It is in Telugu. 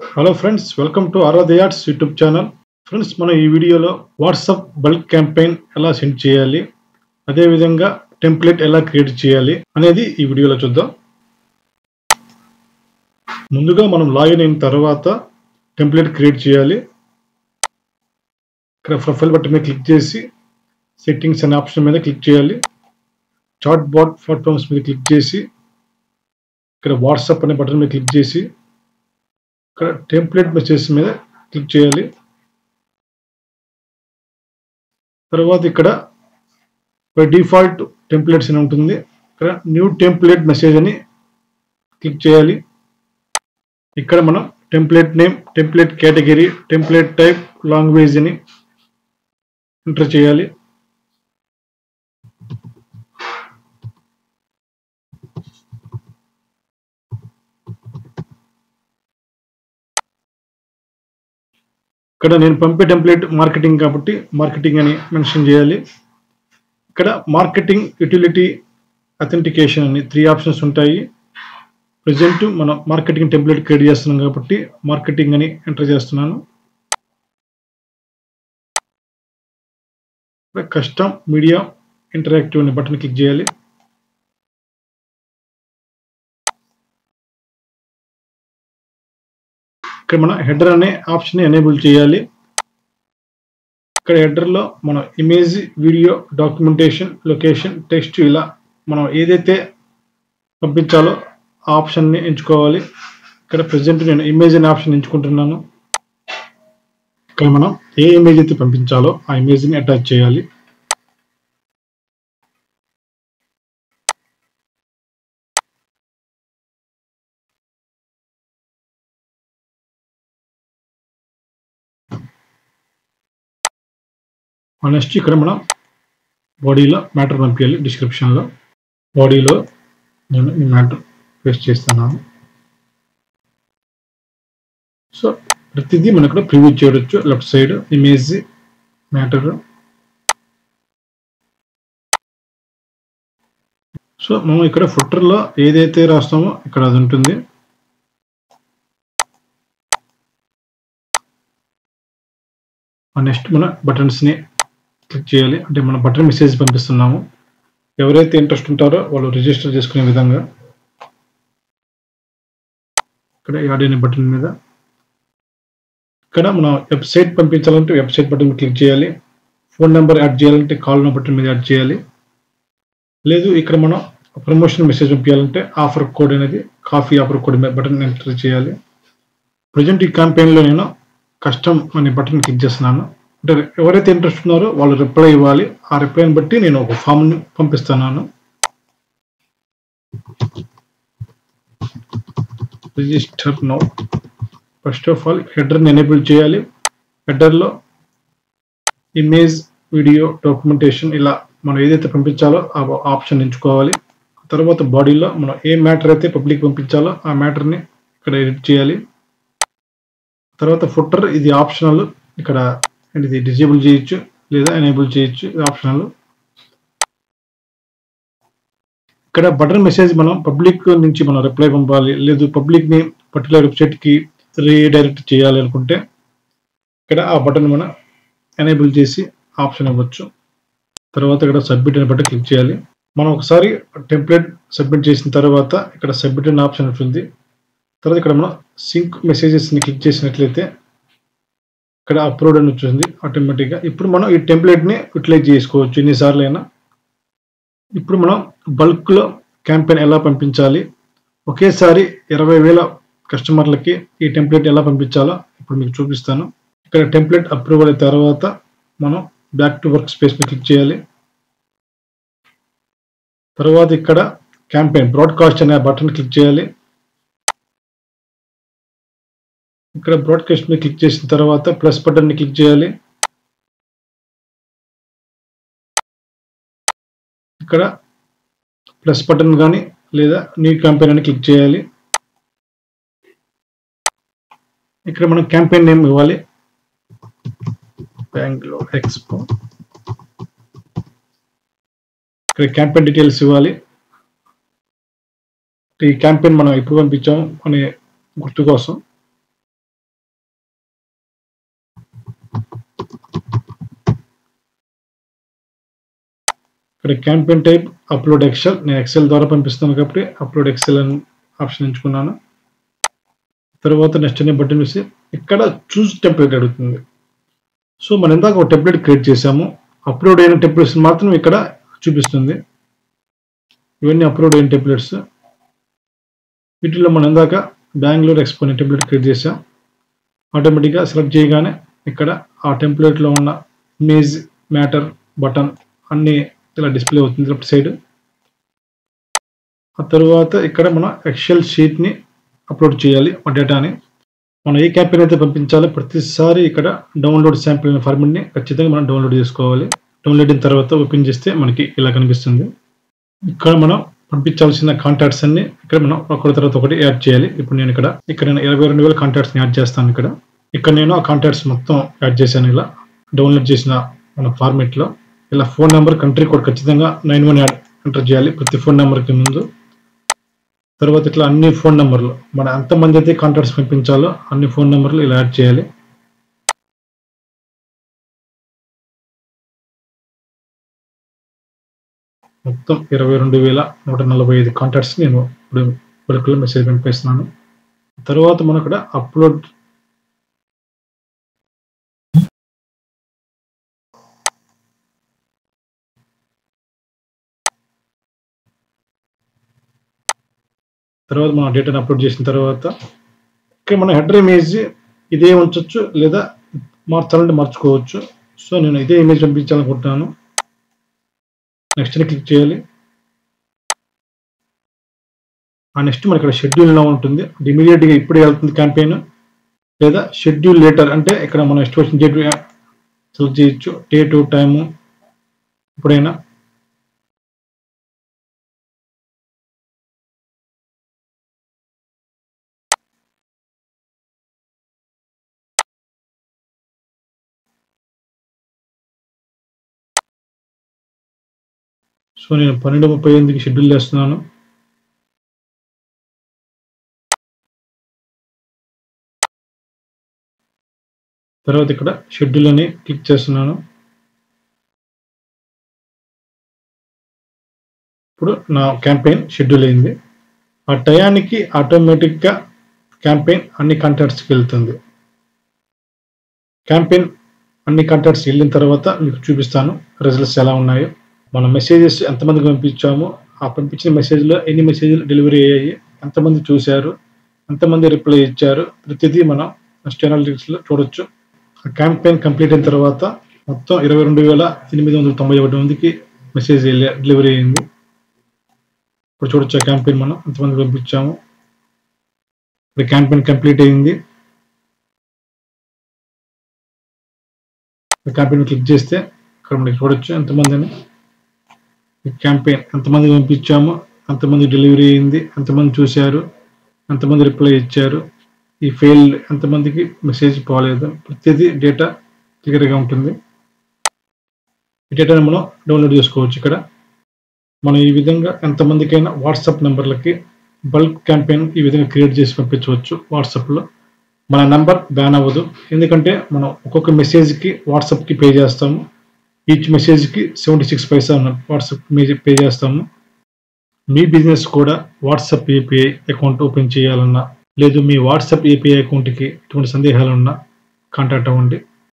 Hello friends, welcome to Aaradhya arts YouTube channel. Friends, మనం ఈ వీడియోలో వాట్సాప్ బల్క్ క్యాంపెయిన్ ఎలా సెండ్ చేయాలి, అదేవిధంగా టెంప్లెట్ ఎలా క్రియేట్ చేయాలి అనేది ఈ వీడియోలో చూద్దాం. ముందుగా మనం లాగిన్ అయిన తర్వాత టెంప్లెట్ క్రియేట్ చేయాలి. ఇక్కడ ప్రొఫైల్ బటన్ మీద క్లిక్ చేసి సెట్టింగ్స్ అనే ఆప్షన్ మీద క్లిక్ చేయాలి. చాట్ బాట్ ప్లాట్ఫామ్స్ మీద క్లిక్ చేసి ఇక్కడ వాట్సాప్ అనే బటన్ మీద క్లిక్ చేసి ఇక్కడ టెంప్లెట్ మెసేజ్ మీద క్లిక్ చేయాలి. తర్వాత ఇక్కడ బై డిఫాల్ట్ టెంప్లెట్స్ అని ఉంటుంది. ఇక్కడ న్యూ టెంప్లెట్ మెసేజ్ అని క్లిక్ చేయాలి. ఇక్కడ మనం template name, template category, template type, language అని ఎంటర్ చేయాలి. ఇక్కడ నేను పంపే టెంప్లెట్ మార్కెటింగ్ కాబట్టి మార్కెటింగ్ అని మెన్షన్ చేయాలి. ఇక్కడ మార్కెటింగ్, యూటిలిటీ, అథెంటికేషన్ అని 3 ఆప్షన్స్ ఉంటాయి. ప్రజెంట్ మనం మార్కెటింగ్ టెంప్లెట్ క్రియేట్ చేస్తున్నాం కాబట్టి మార్కెటింగ్ అని ఎంటర్ చేస్తున్నాను. ఇక్కడ కస్టమ్ మీడియా ఇంటరాక్టివ్ అనే బటన్ క్లిక్ చేయాలి. ఇక్కడ మనం హెడర్ అనే ఆప్షన్ ఎనేబుల్ చేయాలి. ఇక్కడ హెడర్లో మనం image, video, documentation, location, text ఇలా మనం ఏదైతే పంపించాలో ఆ ఆప్షన్ని ఎంచుకోవాలి. ఇక్కడ ప్రజెంట్ నేను ఇమేజ్ అనే ఆప్షన్ ఎంచుకుంటున్నాను. ఇక్కడ మనం ఏ ఇమేజ్ అయితే పంపించాలో ఆ ఇమేజ్ని అటాచ్ చేయాలి. నెక్స్ట్ ఇక్కడ మనం బాడీలో మ్యాటర్ పంపించాలి. డిస్క్రిప్షన్లో బాడీలో నేను ఈ మ్యాటర్ పేస్ట్ చేస్తున్నాను. సో ప్రతిదీ మనం ఇక్కడ ప్రివ్యూ చేయవచ్చు. Left side image, matter. So మనం ఇక్కడ ఫుటర్లో ఏదైతే రాస్తామో ఇక్కడ అది ఉంటుంది. నెక్స్ట్ మన బటన్స్ని క్లిక్ చేయాలి. అంటే మనం బటన్ మెసేజ్ పంపిస్తున్నాము. ఎవరైతే ఇంట్రెస్ట్ ఉంటారో వాళ్ళు రిజిస్టర్ చేసుకునే విధంగా ఇక్కడ యాడ్ అనే బటన్ మీద ఇక్కడ మనం వెబ్సైట్ పంపించాలంటే వెబ్సైట్ బటన్ క్లిక్ చేయాలి. ఫోన్ నెంబర్ యాడ్ చేయాలంటే కాల్ బటన్ మీద యాడ్ చేయాలి. లేదు ఇక్కడ మనం ప్రమోషన్ మెసేజ్ పంపించాలంటే ఆఫర్ కోడ్ అనేది coffee offer code button enter చేయాలి. ప్రజెంట్ ఈ క్యాంపెయిన్లో నేను కస్టమ్ అనే బటన్ క్లిక్ చేస్తున్నాను. అంటే ఎవరైతే ఇంట్రెస్ట్ ఉన్నారో వాళ్ళు రిప్లై ఇవ్వాలి. ఆ రిప్లైని బట్టి నేను ఒక ఫామ్ని పంపిస్తున్నాను. Register now. First of all హెడర్ని ఎనేబుల్ చేయాలి. హెడర్లో ఇమేజ్, వీడియో, డాక్యుమెంటేషన్ ఇలా మనం ఏదైతే పంపించాలో ఆ ఆప్షన్ ఎంచుకోవాలి. తర్వాత బాడీలో మనం ఏ మ్యాటర్ అయితే పబ్లిక్ పంపించాలో ఆ మ్యాటర్ని ఇక్కడ ఎడిట్ చేయాలి. తర్వాత ఫుటర్ ఇది ఆప్షనల్. ఇక్కడ ఇది డిజేబుల్ చేయొచ్చు లేదా ఎనేబుల్ చేయొచ్చు, ఇది ఆప్షనల్. ఇక్కడ బటన్ మెసేజ్ మనం పబ్లిక్ నుంచి మనం రిప్లై పంపాలి, లేదు పబ్లిక్ని పర్టికులర్ వెబ్సైట్కి రీడైరెక్ట్ చేయాలి అనుకుంటే ఇక్కడ ఆ బటన్ మనం ఎనేబుల్ చేసి ఆప్షన్ ఇవ్వచ్చు. తర్వాత ఇక్కడ సబ్మిట్ అనే బటన్ క్లిక్ చేయాలి. మనం ఒకసారి టెంప్లెట్ సబ్మిట్ చేసిన తర్వాత ఇక్కడ సబ్మిట్ అనే ఆప్షన్ ఉంటుంది. తర్వాత ఇక్కడ మనం సింక్ మెసేజెస్ని క్లిక్ చేసినట్లయితే ఇక్కడ అప్లోడ్ అని వచ్చింది ఆటోమేటిక్గా. ఇప్పుడు మనం ఈ టెంప్లెట్ని యూటిలైజ్ చేసుకోవచ్చు ఎన్నిసార్లు అయినా. ఇప్పుడు మనం బల్క్లో క్యాంపెయిన్ ఎలా పంపించాలి, ఒకేసారి 20,000 కస్టమర్లకి ఈ టెంప్లెట్ ఎలా పంపించాలో ఇప్పుడు మీకు చూపిస్తాను. ఇక్కడ టెంప్లెట్ అప్రూవల్ అయిన తర్వాత మనం బ్యాక్ టు వర్క్ స్పేస్ మీద క్లిక్ చేయాలి. తర్వాత ఇక్కడ క్యాంపెయిన్ బ్రాడ్కాస్ట్ అనే బటన్ క్లిక్ చేయాలి. ఇక్కడ బ్రాడ్కాస్ట్ మీద క్లిక్ చేసిన తర్వాత ప్లస్ బటన్ని క్లిక్ చేయాలి. ఇక్కడ ప్లస్ బటన్ కానీ లేదా న్యూ క్యాంపెయిన్ అని క్లిక్ చేయాలి. ఇక్కడ మనం క్యాంపెయిన్ నేమ్ ఇవ్వాలి, బెంగళూరు ఎక్స్పో. ఇక్కడ క్యాంపెయిన్ డీటెయిల్స్ ఇవ్వాలి. ఈ క్యాంపెయిన్ మనం ఎప్పుడు పంపించాము అనే గుర్తు కోసం ఇక్కడ క్యాంపెయిన్ టైప్ అప్లోడ్ ఎక్సెల్. నేను ఎక్సెల్ ద్వారా పంపిస్తాను కాబట్టి అప్లోడ్ ఎక్సెల్ అని ఆప్షన్ ఎంచుకున్నాను. తర్వాత నెక్స్ట్ అనే బటన్ వేసి ఇక్కడ చూస్ టెంప్లెట్ అడుగుతుంది. సో మనం ఇందాక ఒక టెంప్లెట్ క్రియేట్ చేసాము. అప్లోడ్ అయిన టెంప్లెట్స్ మాత్రం ఇక్కడ చూపిస్తుంది. ఇవన్నీ అప్లోడ్ అయిన టెంప్లెట్స్. వీటిలో మనం ఇందాక బెంగళూరు ఎక్స్పో అనే టెంప్లెట్ క్రియేట్ చేసాం. ఆటోమేటిక్గా సెలెక్ట్ చేయగానే ఇక్కడ ఆ టెంప్లెట్లో ఉన్న ఇమేజ్, మ్యాటర్, బటన్ అన్నీ ఇలా డిస్ప్లే అవుతుంది లెఫ్ట్ సైడ్. ఆ తర్వాత ఇక్కడ మనం ఎక్సెల్ షీట్ని అప్లోడ్ చేయాలి ఆ డేటాని. మనం ఏ క్యాంపెయిన్ అయితే పంపించాలో ప్రతిసారి ఇక్కడ డౌన్లోడ్ శాంపిల్ అనే ఫార్మెట్ని ఖచ్చితంగా మనం డౌన్లోడ్ చేసుకోవాలి. డౌన్లోడ్ అయిన తర్వాత ఓపెన్ చేస్తే మనకి ఇలా కనిపిస్తుంది. ఇక్కడ మనం పంపించాల్సిన కాంటాక్ట్స్ అన్ని ఇక్కడ మనం ఒకటి తర్వాత ఒకటి యాడ్ చేయాలి. ఇప్పుడు నేను ఇక్కడ 22,000 కాంటాక్ట్స్ని యాడ్ చేస్తాను. ఇక్కడ నేను ఆ కాంటాక్ట్స్ మొత్తం యాడ్ చేశాను. ఇలా డౌన్లోడ్ చేసిన మన ఫార్మెట్లో ఇలా ఫోన్ నెంబర్, కంట్రీ కోడ్ ఖచ్చితంగా 91 ఎంటర్ చేయాలి ప్రతి ఫోన్ నెంబర్కి ముందు. తర్వాత ఇట్లా అన్ని ఫోన్ నెంబర్లు మన ఎంతమంది అయితే కాంటాక్ట్స్ పంపించాలో అన్ని ఫోన్ నెంబర్లు ఇలా యాడ్ చేయాలి. మొత్తం 22,145 కాంటాక్ట్స్ నేను ఇప్పుడు మెసేజ్ పంపిస్తున్నాను. తర్వాత మనం ఇక్కడ అప్లోడ్ తర్వాత మన డేటాను అప్లోడ్ చేసిన తర్వాత ఇక్కడ మన హెడర్ ఇమేజ్ ఇదే ఉంచవచ్చు లేదా మార్చాలంటే మార్చుకోవచ్చు. సో నేను ఇదే ఇమేజ్ పంపించాలనుకుంటున్నాను. నెక్స్ట్ ని క్లిక్ చేయాలి. ఆ నెక్స్ట్ మన ఇక్కడ షెడ్యూల్లో ఉంటుంది. ఇమీడియట్గా ఇప్పుడే వెళ్తుంది క్యాంపెయిన్, లేదా షెడ్యూల్ లేటర్ అంటే ఇక్కడ మనం ఇష్టం వచ్చిన డేట్ సెలెక్ట్ చేయొచ్చు, డేటు, టైము ఎప్పుడైనా. సో నేను 12:38కి షెడ్యూల్ చేస్తున్నాను. తర్వాత ఇక్కడ షెడ్యూల్ అని క్లిక్ చేస్తున్నాను. ఇప్పుడు నా క్యాంపెయిన్ షెడ్యూల్ అయింది. ఆ టయానికి ఆటోమేటిక్గా క్యాంపెయిన్ అన్ని కాంటాక్ట్స్కి వెళ్తుంది. క్యాంపెయిన్ అన్ని కాంటాక్ట్స్ వెళ్ళిన తర్వాత మీకు చూపిస్తాను రిజల్ట్స్ ఎలా ఉన్నాయో. మన మెసేజెస్ ఎంతమందికి పంపించామో, ఆ పంపించిన మెసేజ్లో ఎన్ని మెసేజ్లు డెలివరీ అయ్యాయి, ఎంతమంది చూశారు, ఎంతమంది రిప్లై ఇచ్చారు, ప్రతిదీ మనం నెక్స్ట్ అనాలిటిక్స్లో చూడొచ్చు. ఆ క్యాంపెయిన్ కంప్లీట్ అయిన తర్వాత మొత్తం 22,891 మందికి మెసేజ్ డెలివరీ అయింది. ఇప్పుడు చూడొచ్చు ఆ క్యాంపెయిన్ మనం ఎంతమంది పంపించాము. ఇప్పుడు క్యాంపెయిన్ కంప్లీట్ అయింది. క్యాంపెయిన్ క్లిక్ చేస్తే ఇక్కడ మనకి చూడొచ్చు ఎంతమందిని క్యాంపెయిన్ ఎంతమంది పంపించాము, ఎంతమంది డెలివరీ అయింది, ఎంతమంది చూశారు, ఎంతమంది రిప్లై ఇచ్చారు, ఈ ఫెయిల్ ఎంతమందికి మెసేజ్ పోలేదు, ప్రతిదీ డేటా క్లియర్గా ఉంటుంది. ఈ డేటాను మనం డౌన్లోడ్ చేసుకోవచ్చు. ఇక్కడ మనం ఈ విధంగా ఎంతమందికైనా వాట్సాప్ నెంబర్లకి బల్క్ క్యాంపెయిన్ ఈ విధంగా క్రియేట్ చేసి పంపించవచ్చు. వాట్సాప్లో మన నెంబర్ బ్యాన్ అవ్వదు, ఎందుకంటే మనం ఒక్కొక్క మెసేజ్కి వాట్సాప్కి పే చేస్తాము. ఈచ్ మెసేజ్కి 76 పైసా వాట్సాప్ పే చేస్తాము. మీ బిజినెస్ కూడా వాట్సాప్ ఏపీఐ అకౌంట్ ఓపెన్ చేయాలన్నా, లేదు మీ వాట్సాప్ ఏపీఐ అకౌంట్కి ఎటువంటి సందేహాలు ఉన్నా కాంటాక్ట్ అవ్వండి.